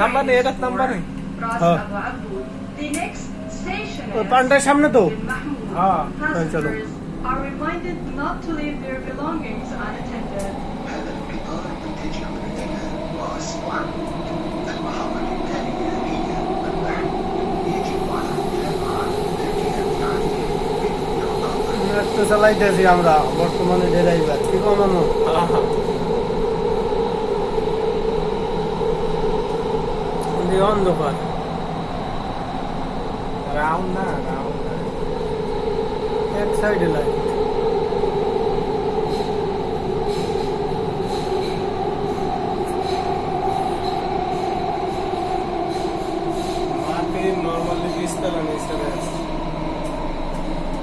Number নেই, এটা number নেই। হ্যাঁ ওই পান্ডার সামনে তো। হ্যাঁ চলো। Are reminded not to leave their belongings unattended. هذا القطار المنتج من الذهاب وأسوأ المهارة التالية النحو يجب على المتابعة التي একটু চালাইতেছি আমরা বর্তমানে ড্রাইভার কি কমানো। অন্ধকার রাউন্ড না, রাউন্ড এক সাইডে লাগে।